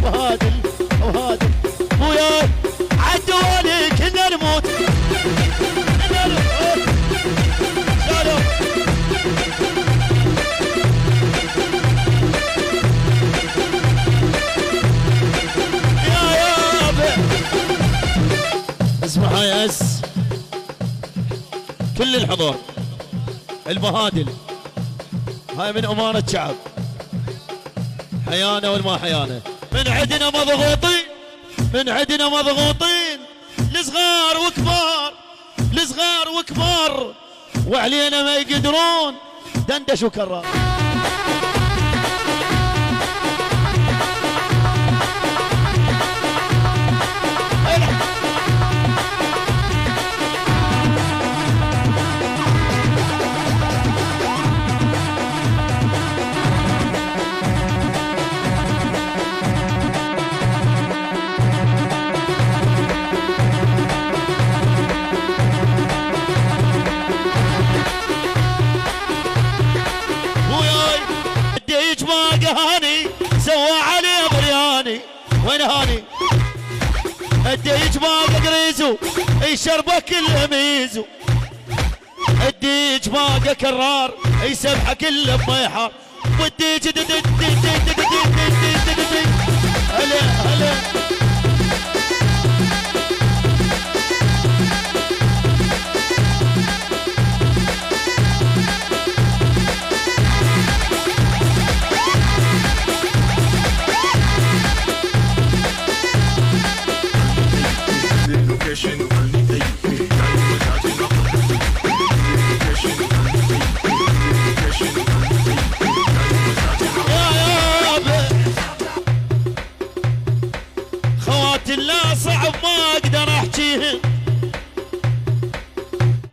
هادل وهادل وياي عالدوالي كنا نموت كنا نموت شالو يا يابا اسمع يا اس كل الحضور المهادل هاي من أمانة شعب حيانا والما حيانا من عندنا مضغوطين من عندنا مضغوطين لصغار وكبار لصغار وكبار وعلينا ما يقدرون دندش وكرار هاني سوى عليه برياني وين هاني الديج باقى قريزو يشربه كله ميزو الديج باقى كرار يسبحه كله بميحار والديج هلا هلا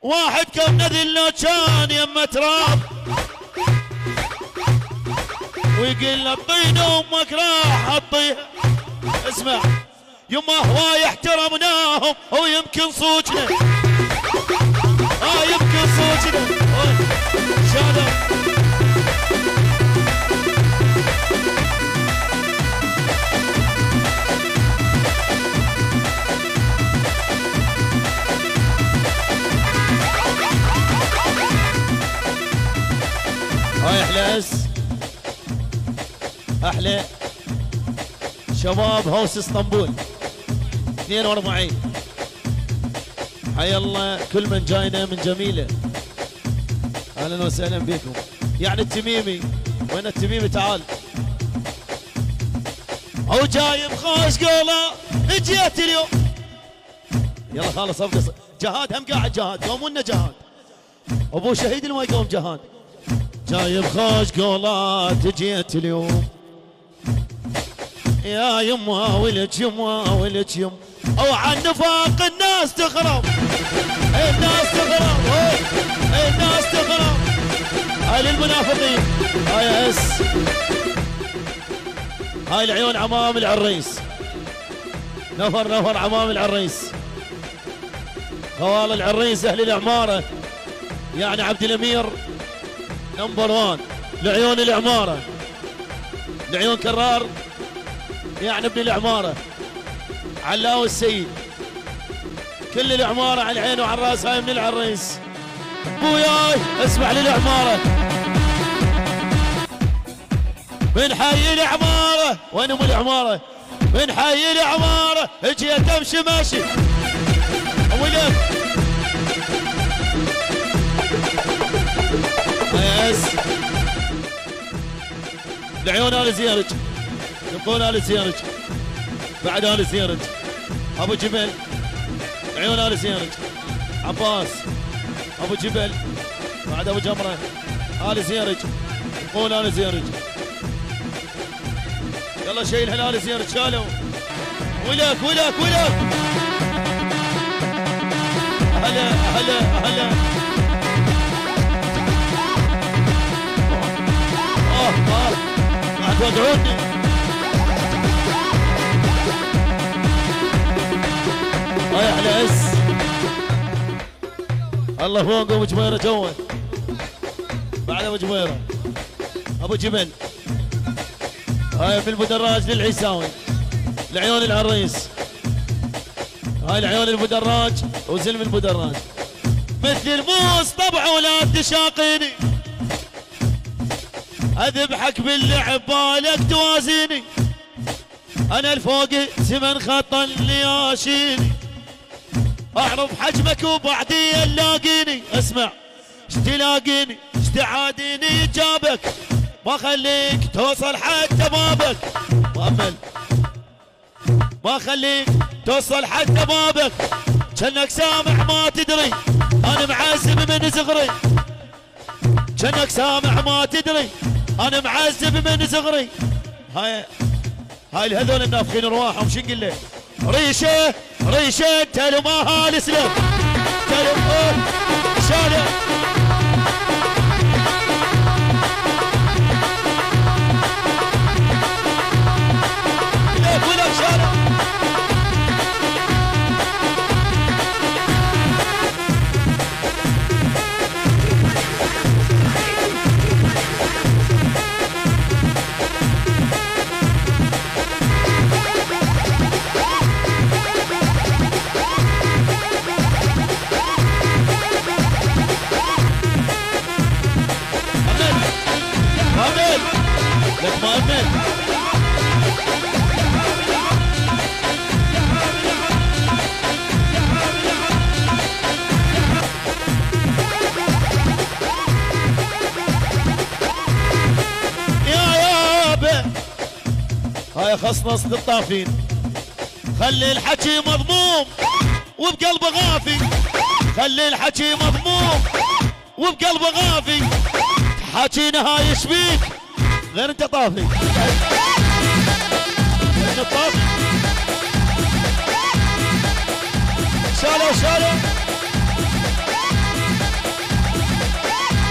واحد كم نذل لو كان يمه تراب ويقول له الطين امك راح اطيها اسمع يما هواي احترمناهم ويمكن صوتنا يمكن صوتنا شادو هاي احلى اس احلى شباب هوس اسطنبول 42 حيا الله كل من جاينا من جميله اهلا وسهلا بكم يعني التميمي وين التميمي تعال او جايب خوش قوله جيت اليوم يلا خالص ابقى جهاد هم قاعد جهاد قوموا لنا جهاد ابو شهيد اللي ما يقوم جهاد جايب خوش قولات جيت اليوم يا يما ولك يما ولك يم او عن نفاق الناس تخرب الناس تخرب الناس تخرب هاي للمنافقين هاي اس هاي العيون عمام العريس نفر عمام العريس خوال العريس اهل العماره يعني عبد الامير نمبر 1 لعيون العماره لعيون كرار يعني ابن العماره علاوي السيد كل العماره على العين وعلى الراس هاي من العريس بوياي اسمع للعماره من حي العماره وين ام العماره من حي العماره اجيت امشي ماشي ولك يس لعيون ال زيارج يبون ال زيارج بعد ال زيارج ابو جبل عيون ال زيارج عباس ابو جبل بعد ابو جمره ال زيارج يبون ال زيارج يلا شيل هلال زيارج شالوا ولك هلا قاعد تودعوني هاي احلى اس الله فوق ابو جميره جوا بعد ابو جميره ابو جبل هاي في المدراج للعيساوي العيون العريس، هاي العيون البدراج وزلم البدراج. مثل الموس طبع ولا تشاقيني، اذبحك باللعب بالك توازيني، انا الفوق زمن خطا اللي ياشيني، اعرف حجمك وبعدي لاقيني. اسمع اش تلاقيني اش تعاديني جابك، ما خليك توصل حتى بابك، مؤمل ما خليك توصل حتى بابك، جنك سامع ما تدري انا معذب من صغري، جنك سامع ما تدري انا معذب من صغري. هاي هذول النافخين رواحهم شو نقول له؟ ريشه ريشه تلماها الاسلام، تلم شالة لك شالة. لك مؤمن يا يابا، هاي خصنص للطافين، خلي الحكي مضموم وبقلبه غافي، خلي الحكي مضموم وبقلبه غافي، حاكينا هاي ايش بيك غير انت طافي، انت طافي. شالوا شالوا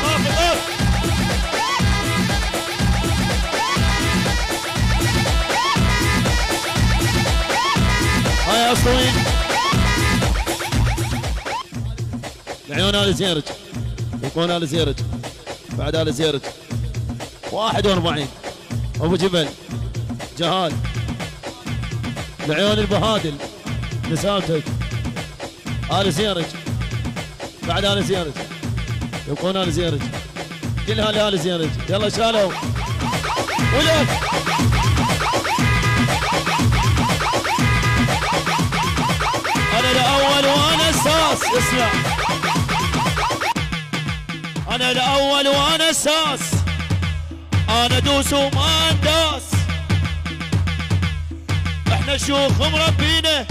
طافي طافي. هاي اسطوين العيون ال زيرج، يكون ال زيرج بعد ال زيرج 41 ابو جبل جهال، العيون البهادل لسانتك ال زيرج بعد ال زيرج، يبقون ال زيرج كلها لآل زيرج. يلا شالوا ولك انا الاول وانا الساس. اسمع انا الاول وانا الساس، انا دوس وما انداس، احنا شيوخ مربينا،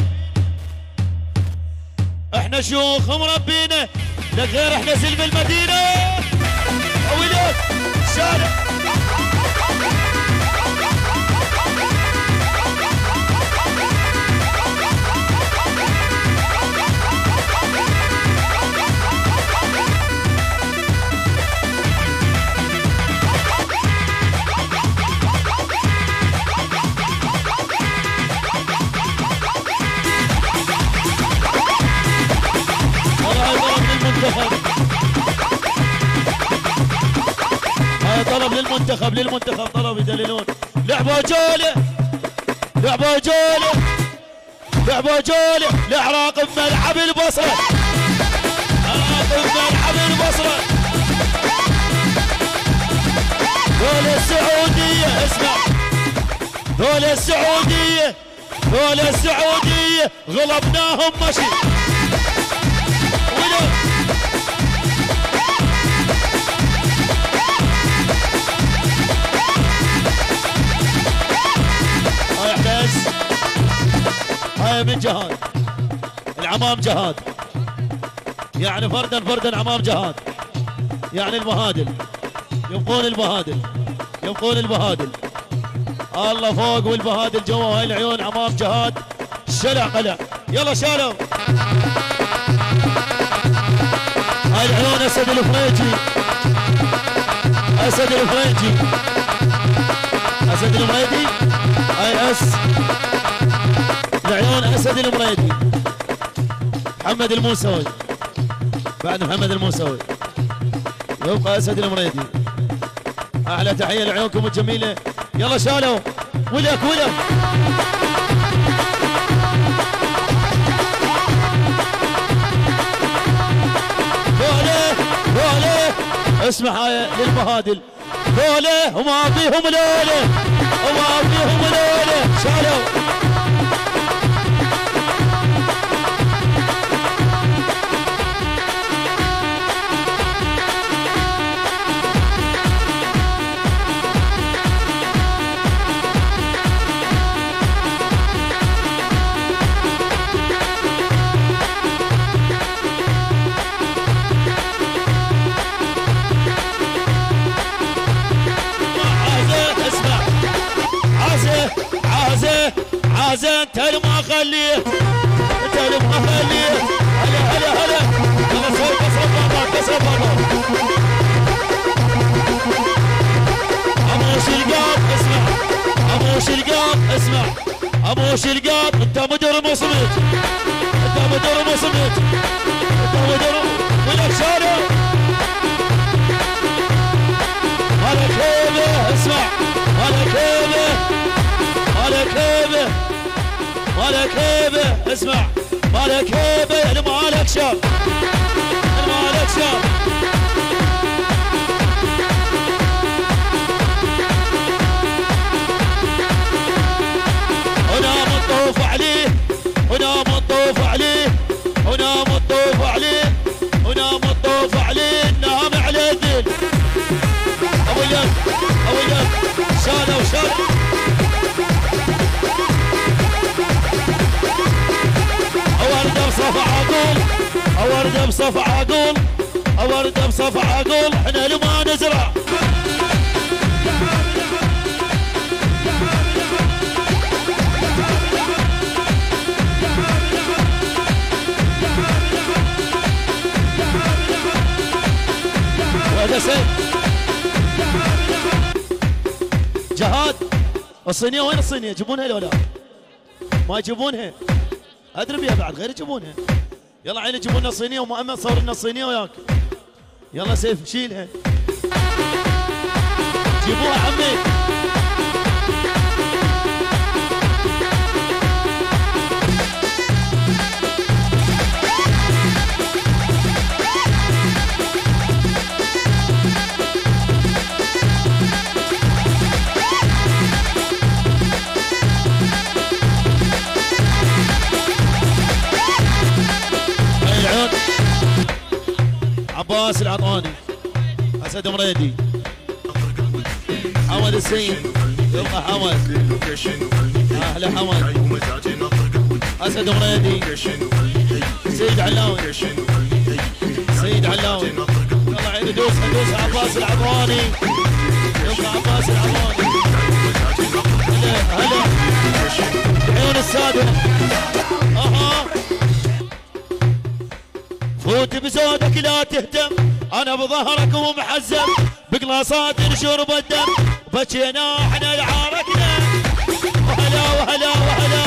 احنا شيوخ مربينا، لك غير احنا سلم المدينه. ولك شارع هاي طلب للمنتخب، للمنتخب طلب يدللون. لعبوا جوله لعبوا جوله لعبوا جوله العراق بملعب البصره، العراق بملعب البصره، دول السعوديه. اسمع دول السعوديه، دول السعوديه غلبناهم مشي. هاي احداث، هاي من جهاد العمام جهاد، يعني فردا فردا عمام جهاد، يعني البهادل يبقون البهادل، يبقون البهادل، الله فوق والبهادل جوا. هاي العيون عمام جهاد شلع قلع. يلا شالوا هاي العيون اسد الفريجي، اسد الفريجي، اسد المريدي. هاي العيون اسد المريدي، محمد الموسوي بعد محمد الموسوي يبقى اسد المريدي. احلى تحيه لعيونكم الجميله. يلا شالوا ولك ولك اسمع هاي للمهادل ذوله وما فيهم ليله وما فيهم ليله شالوا عازة انت اللي ما خليه انت اللي ما خليه هلا هلا هلا يلا سوي كسر بابا كسر بابا ابو شلقاب اسمع ابو شلقاب اسمع ابو شلقاب انت مدير مصمت انت مدير مصمت انت مدير ولك شارع مالك هيبه اسمع مالك هيبه مالك هيبه مالك هيبه اسمع مالك هيبه اللي مالك شاب اللي مالك شاب هنا مطوف عليه هنا مطوف عليه هنا مطوف عليه هنا مطوف عليه النعم على الذل ابو اليد ابو اليد شاله وشاله ورده بصفع عقول ورده بصفع عقول ورده بصفع عقول احنا لما نزرع وهذا سيد جهاد الصينيه وين الصينيه يجيبونها لو لا ما يجيبونها ادري بيها بعد غير يجيبونها يلا عيني جيبوا لنا صينيه ومؤمن صور لنا صينيه وياك يلا سيف شيلها جيبوها عمي عباس العطاني اسد مريدي حمد السيد يلا حمد اهلا حمد اسد مريدي سيد علاوي سيد علاوي يلا عيني دوسها دوسها عباس العطاني يلا عباس العطاني هلا هلا عيون الساده اها فوت بزودك لا تهتم انا بظهرك ومحزم بقلاصات نشرب الدم بكينا احنا لعاركنا وهلا وهلا وهلا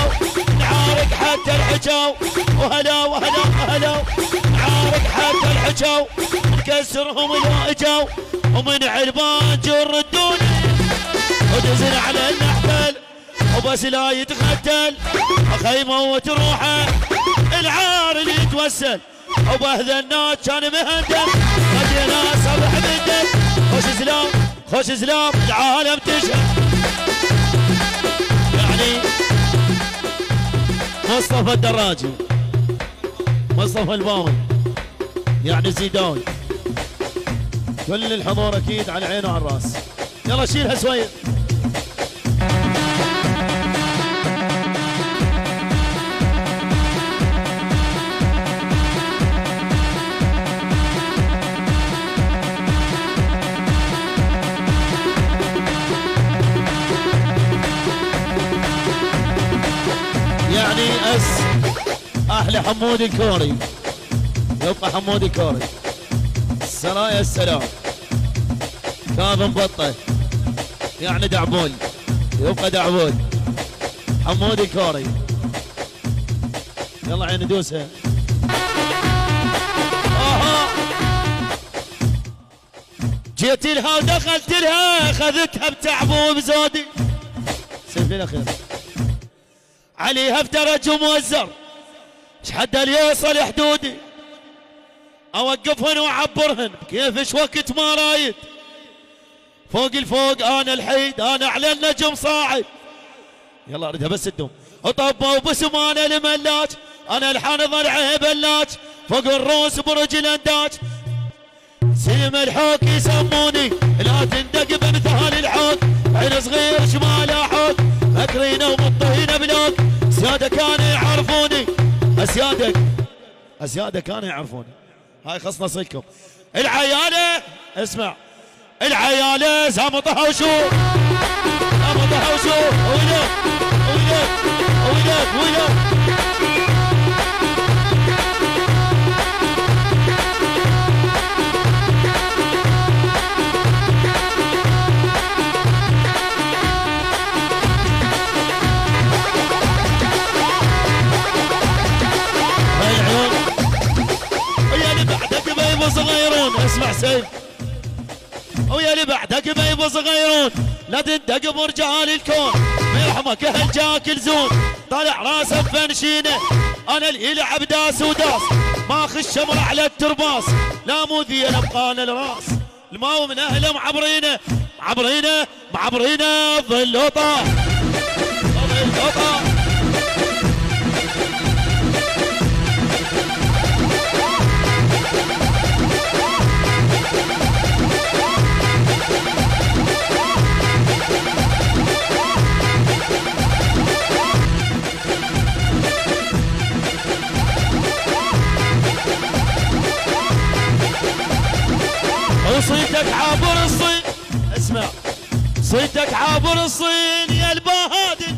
نعارك حتى الحجاو وهلا وهلا وهلا نعارك حتى الحجاو نكسرهم لو اجاو ومن علبان جر الدوني ودزن على النحتل وبس لا يتختل اخي موت روحه العار اللي يتوسل وبهذا الناس كان مهندم غدينا صبح بالدم خوش سلام خوش سلام العالم تشهد يعني مصطفى الدراجي مصطفى الباوي يعني زيداوي كل الحضور اكيد على عينه وعلى الراس يلا شيلها سويد يعني احلى حمود الكوري يبقى حمود الكوري سرايا السلام كاظم بطه يعني دعبول يبقى دعبول حمود الكوري يلا عين دوسها اها جيت لها ودخلت لها اخذتها بتعبو بزودي سيف الاخير عليها افترج وموزر شحد اللي يوصل حدودي اوقفهن واعبرهن كيفش وقت ما رايد. فوق الفوق انا الحيد، انا على النجم صاعد. يلا اردها بس الدم. طبه وبسم انا الملاج، انا الحان ضلعه بلاج، فوق الروس برج الانداج. سلم الحوك يسموني، لا تندق بامثال الحوك، عين صغير شماله حوك، اكرينه ومطهينه بلوك. سياده كانوا يعرفوني، اسيادك كانوا يعرفوني. هاي خصنا صيدكم. العياله اسمع، العياله زامطها وشوف، زامطها وشوف. ويلك ويلك ويلك ويلك. صغيرون اسمع سيف، ويا اللي بعدك بيب صغيرون، لا تندق برجال الكون، ما يرحمك اهل جاك الزون. طالع راسه بفنشينه، انا اللي يلعب داس وداس، ماخذ الشمر على الترباس، لا مو ذي انا بقانا الراس. الماو من اهله معبرينه معبرينه معبرينه ظل وطا ظل وطا. وصيتك عابر الصين، اسمع صيتك عابر الصين يا البهادل.